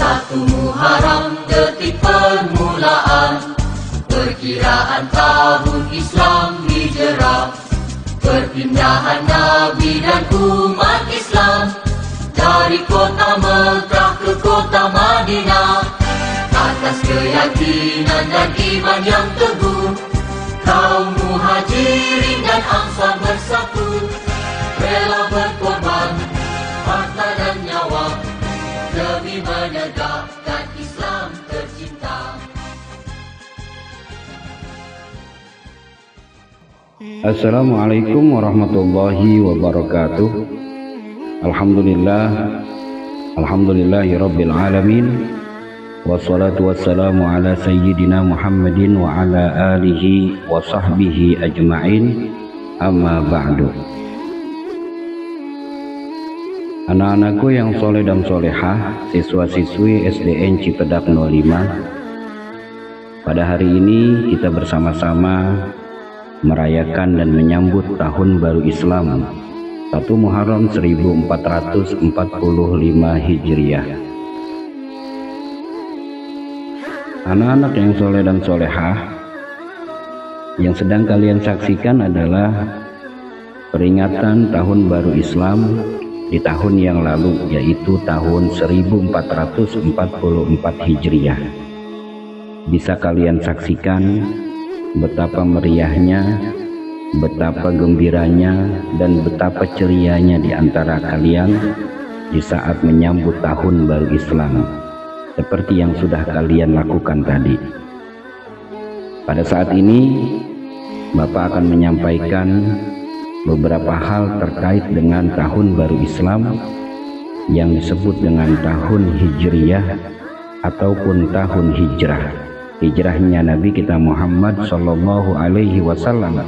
1 Muharram detik permulaan, perkiraan tahun Islam Hijrah, perpindahan Nabi dan umat Islam dari kota Mekah ke kota Madinah. Atas keyakinan dan iman yang teguh, kaum muhajirin dan ansar bersatu, rela berkorban harta dan nyawa demi menegakkan Islam tercinta. Assalamualaikum warahmatullahi wabarakatuh. Alhamdulillahi rabbil alamin, wassalatu wassalamu ala sayyidina Muhammadin wa ala alihi wa sahbihi ajma'in, amma ba'du. Anak-anakku yang soleh dan solehah, siswa-siswi SDN Cipedak 05, pada hari ini kita bersama-sama merayakan dan menyambut tahun baru Islam 1 Muharram 1445 Hijriah. Anak-anak yang soleh dan solehah, yang sedang kalian saksikan adalah peringatan tahun baru Islam di tahun yang lalu, yaitu tahun 1444 Hijriah. Bisa kalian saksikan betapa meriahnya, betapa gembiranya, dan betapa cerianya di antara kalian di saat menyambut tahun baru Islam, seperti yang sudah kalian lakukan tadi. Pada saat ini Bapak akan menyampaikan beberapa hal terkait dengan tahun baru Islam yang disebut dengan tahun Hijriyah ataupun tahun hijrah. Hijrahnya Nabi kita Muhammad Sallallahu Alaihi Wasallam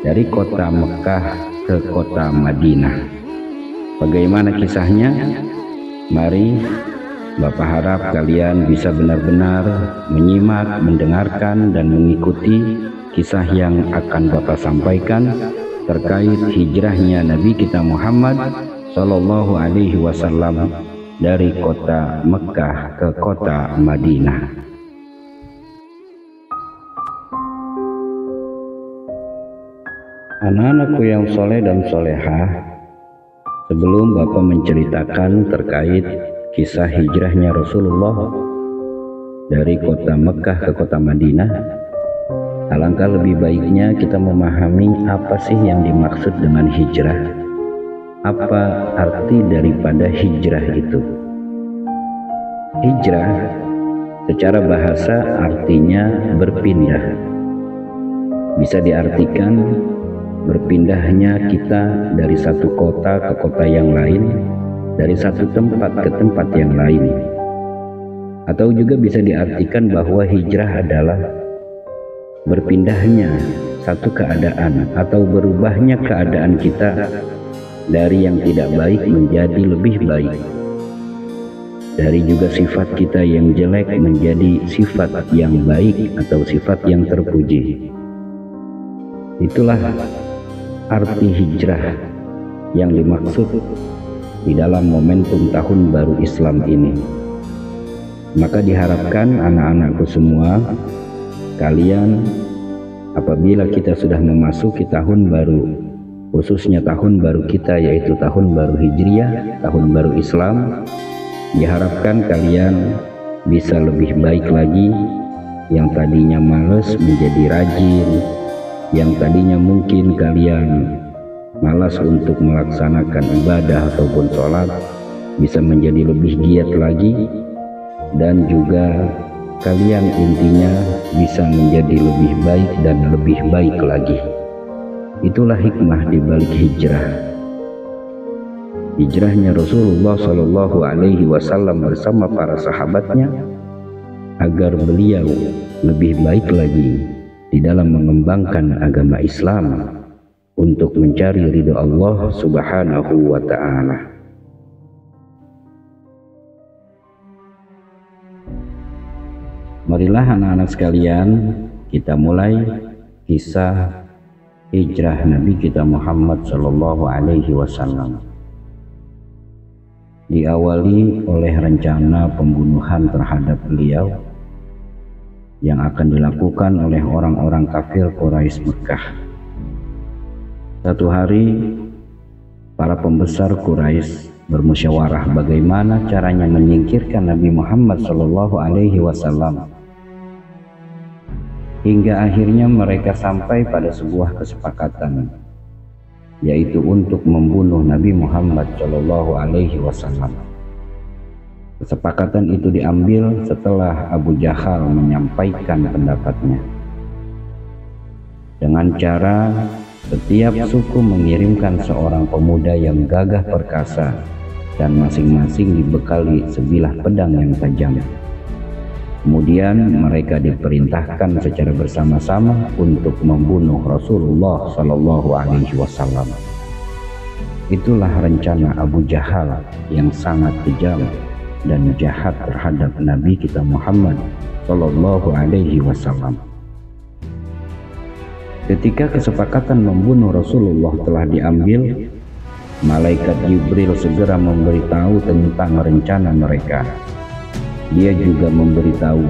dari kota Mekah ke kota Madinah. Bagaimana kisahnya? Mari Bapak harap kalian bisa benar-benar menyimak, mendengarkan, dan mengikuti kisah yang akan Bapak sampaikan terkait hijrahnya Nabi kita Muhammad Sallallahu Alaihi Wasallam dari kota Mekah ke kota Madinah. Anak-anakku yang soleh dan solehah, sebelum Bapak menceritakan terkait kisah hijrahnya Rasulullah dari kota Mekah ke kota Madinah, alangkah lebih baiknya kita memahami apa sih yang dimaksud dengan hijrah. Apa arti daripada hijrah itu? Hijrah secara bahasa artinya berpindah. Bisa diartikan berpindahnya kita dari satu kota ke kota yang lain, dari satu tempat ke tempat yang lain. Atau juga bisa diartikan bahwa hijrah adalah berpindahnya satu keadaan atau berubahnya keadaan kita dari yang tidak baik menjadi lebih baik, dari juga sifat kita yang jelek menjadi sifat yang baik atau sifat yang terpuji. Itulah arti hijrah yang dimaksud di dalam momentum tahun baru Islam ini. Maka diharapkan anak-anakku semua, kalian apabila kita sudah memasuki tahun baru, khususnya tahun baru kita yaitu tahun baru Hijriah, tahun baru Islam, diharapkan kalian bisa lebih baik lagi. Yang tadinya malas menjadi rajin, yang tadinya mungkin kalian malas untuk melaksanakan ibadah ataupun sholat, bisa menjadi lebih giat lagi, dan juga kalian intinya bisa menjadi lebih baik dan lebih baik lagi. Itulah hikmah di balik hijrah. Hijrahnya Rasulullah Shallallahu Alaihi Wasallam bersama para sahabatnya agar beliau lebih baik lagi di dalam mengembangkan agama Islam untuk mencari ridha Allah Subhanahu wa Ta'ala. Marilah anak-anak sekalian, kita mulai kisah hijrah Nabi kita Muhammad Sallallahu Alaihi Wasallam. diawali oleh rencana pembunuhan terhadap beliau yang akan dilakukan oleh orang-orang kafir Quraisy Mekah. Satu hari, para pembesar Quraisy bermusyawarah bagaimana caranya menyingkirkan Nabi Muhammad SAW, hingga akhirnya mereka sampai pada sebuah kesepakatan, yaitu untuk membunuh Nabi Muhammad SAW. Kesepakatan itu diambil setelah Abu Jahal menyampaikan pendapatnya dengan cara setiap suku mengirimkan seorang pemuda yang gagah perkasa dan masing-masing dibekali sebilah pedang yang tajam. Kemudian mereka diperintahkan secara bersama-sama untuk membunuh Rasulullah SAW. Itulah rencana Abu Jahal yang sangat kejam dan jahat terhadap Nabi kita Muhammad SAW. Ketika kesepakatan membunuh Rasulullah telah diambil, malaikat Jibril segera memberitahu tentang rencana mereka. Dia juga memberitahu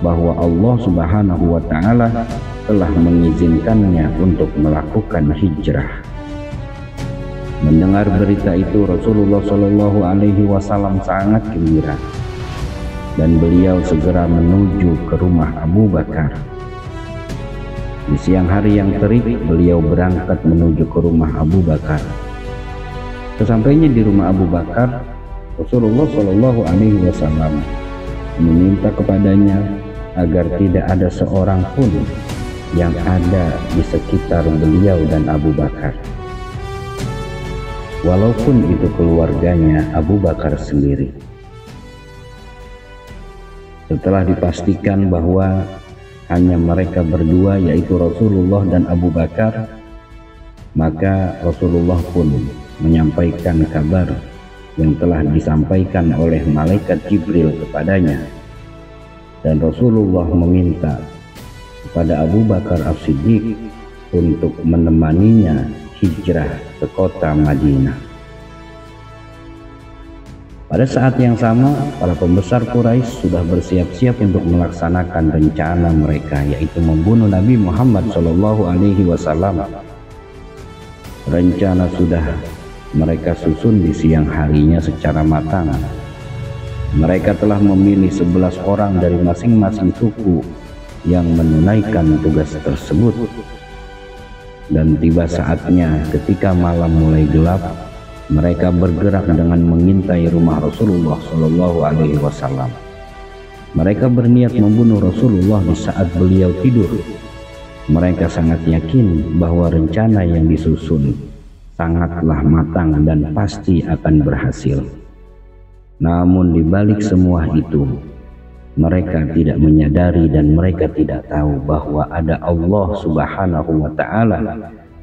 bahwa Allah Subhanahu wa Ta'ala telah mengizinkannya untuk melakukan hijrah. Mendengar berita itu, Rasulullah SAW sangat gembira dan beliau segera menuju ke rumah Abu Bakar. Di siang hari yang terik, beliau berangkat menuju ke rumah Abu Bakar. Sesampainya di rumah Abu Bakar, Rasulullah SAW meminta kepadanya agar tidak ada seorang pun yang ada di sekitar beliau dan Abu Bakar, walaupun itu keluarganya Abu Bakar sendiri. Setelah dipastikan bahwa hanya mereka berdua, yaitu Rasulullah dan Abu Bakar, maka Rasulullah pun menyampaikan kabar yang telah disampaikan oleh malaikat Jibril kepadanya, dan Rasulullah meminta kepada Abu Bakar As-Siddiq untuk menemaninya hijrah ke kota Madinah. Pada saat yang sama, para pembesar Quraisy sudah bersiap-siap untuk melaksanakan rencana mereka, yaitu membunuh Nabi Muhammad SAW. Rencana sudah mereka susun di siang harinya secara matang. Mereka telah memilih 11 orang dari masing-masing suku yang menunaikan tugas tersebut. Dan tiba saatnya ketika malam mulai gelap, mereka bergerak dengan mengintai rumah Rasulullah SAW. Mereka berniat membunuh Rasulullah di saat beliau tidur. Mereka sangat yakin bahwa rencana yang disusun sangatlah matang dan pasti akan berhasil. Namun di balik semua itu, mereka tidak menyadari dan mereka tidak tahu bahwa ada Allah Subhanahu wa Ta'ala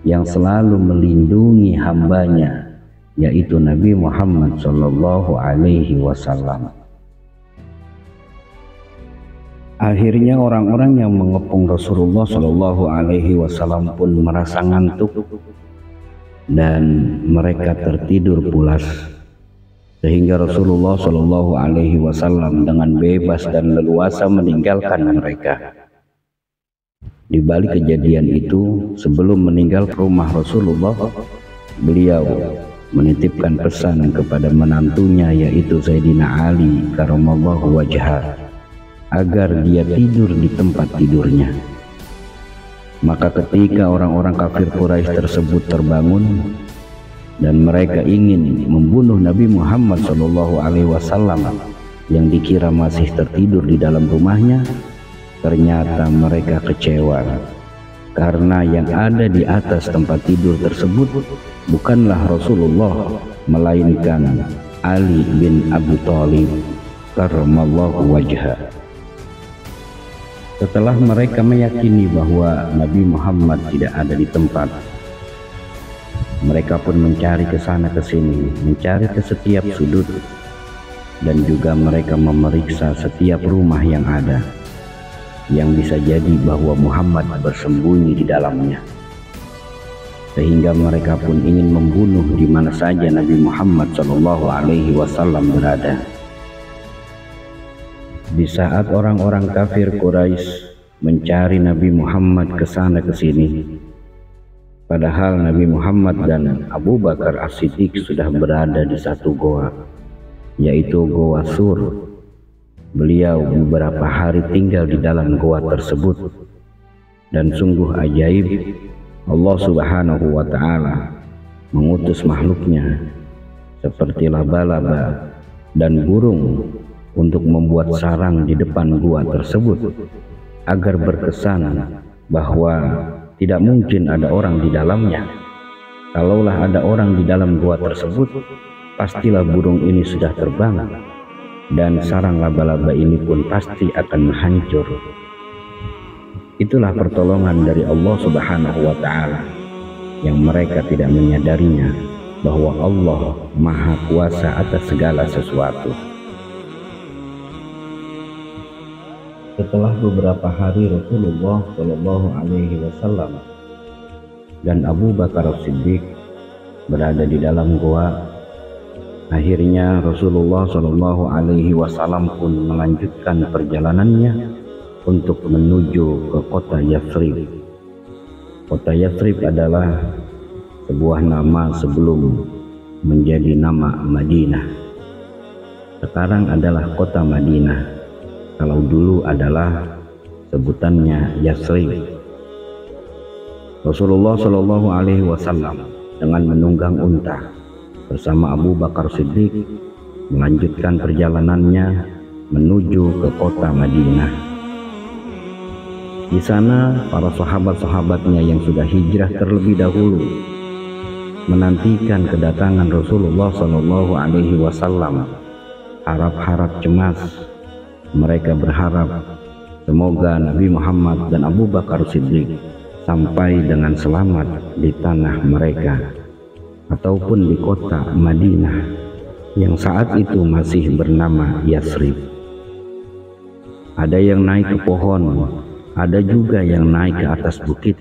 yang selalu melindungi hambanya, yaitu Nabi Muhammad SAW. Akhirnya orang-orang yang mengepung Rasulullah SAW pun merasa ngantuk dan mereka tertidur pulas, sehingga Rasulullah SAW dengan bebas dan leluasa meninggalkan mereka. Di balik kejadian itu, sebelum meninggal ke rumah Rasulullah, beliau menitipkan pesan kepada menantunya, yaitu Sayyidina Ali karramallahu wajhah, agar dia tidur di tempat tidurnya. Maka ketika orang-orang kafir Quraisy tersebut terbangun dan mereka ingin membunuh Nabi Muhammad SAW yang dikira masih tertidur di dalam rumahnya, ternyata mereka kecewa karena yang ada di atas tempat tidur tersebut bukanlah Rasulullah, melainkan Ali bin Abi Thalib karramallahu wajhah. Setelah mereka meyakini bahwa Nabi Muhammad tidak ada di tempat, mereka pun mencari ke sana ke sini, mencari ke setiap sudut, dan juga mereka memeriksa setiap rumah yang ada, yang bisa jadi bahwa Muhammad bersembunyi di dalamnya. sehingga mereka pun ingin membunuh di mana saja Nabi Muhammad SAW berada. Di saat orang-orang kafir Quraisy mencari Nabi Muhammad ke sana ke sini, padahal Nabi Muhammad dan Abu Bakar As-Siddiq sudah berada di satu goa, yaitu Goa Sur. Beliau beberapa hari tinggal di dalam goa tersebut, dan sungguh ajaib Allah Subhanahu wa Ta'ala mengutus makhluknya seperti laba-laba dan burung untuk membuat sarang di depan gua tersebut, agar berkesan bahwa tidak mungkin ada orang di dalamnya. Kalaulah ada orang di dalam gua tersebut, pastilah burung ini sudah terbang, dan sarang laba-laba ini pun pasti akan hancur. Itulah pertolongan dari Allah Subhanahu wa Ta'ala yang mereka tidak menyadarinya, bahwa Allah Maha Kuasa atas segala sesuatu. Setelah beberapa hari Rasulullah Shallallahu Alaihi Wasallam dan Abu Bakar As-Siddiq berada di dalam goa, akhirnya Rasulullah Shallallahu Alaihi Wasallam pun melanjutkan perjalanannya untuk menuju ke kota Yathrib. Kota Yathrib adalah sebuah nama sebelum menjadi nama Madinah. Sekarang adalah kota Madinah, kalau dulu adalah sebutannya Yathrib. Rasulullah Shallallahu Alaihi Wasallam dengan menunggang unta bersama Abu Bakar Siddiq melanjutkan perjalanannya menuju ke kota Madinah. Di sana para sahabat-sahabatnya yang sudah hijrah terlebih dahulu menantikan kedatangan Rasulullah Shallallahu Alaihi Wasallam. Harap-harap cemas, mereka berharap semoga Nabi Muhammad dan Abu Bakar Siddiq sampai dengan selamat di tanah mereka ataupun di kota Madinah yang saat itu masih bernama Yathrib. Ada yang naik ke pohon, ada juga yang naik ke atas bukit.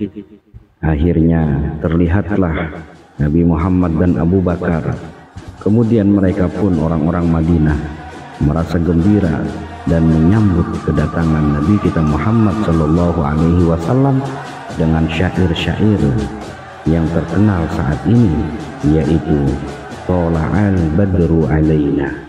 Akhirnya terlihatlah Nabi Muhammad dan Abu Bakar. Kemudian mereka pun orang-orang Madinah merasa gembira dan menyambut kedatangan Nabi kita Muhammad Shallallahu Alaihi Wasallam dengan syair-syair yang terkenal saat ini, yaitu Tola'al Badru Alaina.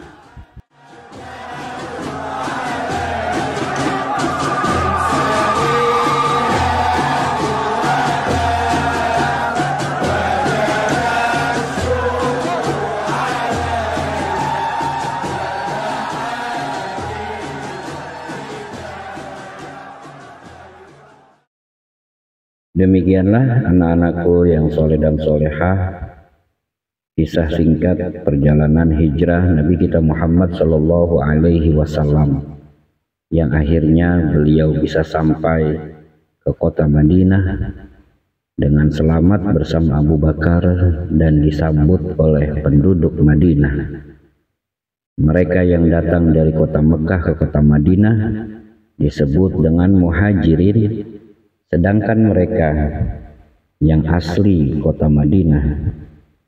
Demikianlah anak-anakku yang soleh dan solehah, kisah singkat perjalanan hijrah Nabi kita Muhammad Shallallahu Alaihi Wasallam, yang akhirnya beliau bisa sampai ke kota Madinah dengan selamat bersama Abu Bakar dan disambut oleh penduduk Madinah. Mereka yang datang dari kota Mekah ke kota Madinah disebut dengan muhajirin, sedangkan mereka yang asli kota Madinah,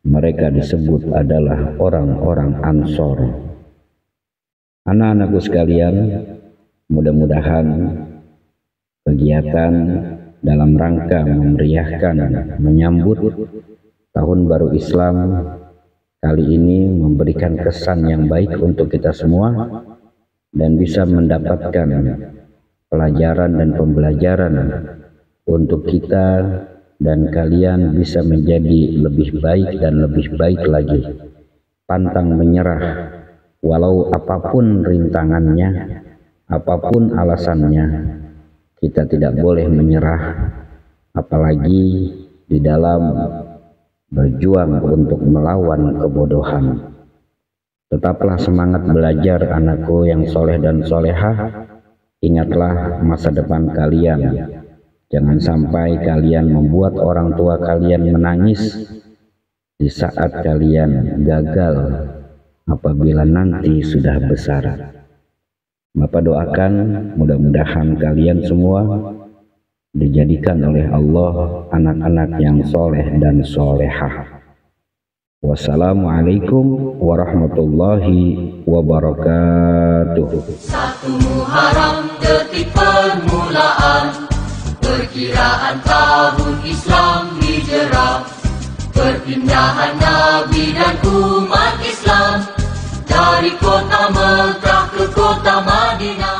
mereka disebut adalah orang-orang Ansor. Anak-anakku sekalian, mudah-mudahan kegiatan dalam rangka memeriahkan menyambut tahun baru Islam kali ini memberikan kesan yang baik untuk kita semua dan bisa mendapatkan pelajaran dan pembelajaran untuk kita dan kalian bisa menjadi lebih baik dan lebih baik lagi. Pantang menyerah, walau apapun rintangannya, apapun alasannya, kita tidak boleh menyerah, apalagi di dalam berjuang untuk melawan kebodohan. Tetaplah semangat belajar anakku yang soleh dan solehah. Ingatlah masa depan kalian. Jangan sampai kalian membuat orang tua kalian menangis di saat kalian gagal apabila nanti sudah besar. Bapak doakan mudah-mudahan kalian semua dijadikan oleh Allah anak-anak yang soleh dan solehah. Wassalamualaikum warahmatullahi wabarakatuh. 1 Muharram detik permulaan, perkiraan tahun Islam Hijrah, perpindahan Nabi dan umat Islam dari kota Mekah ke kota Madinah.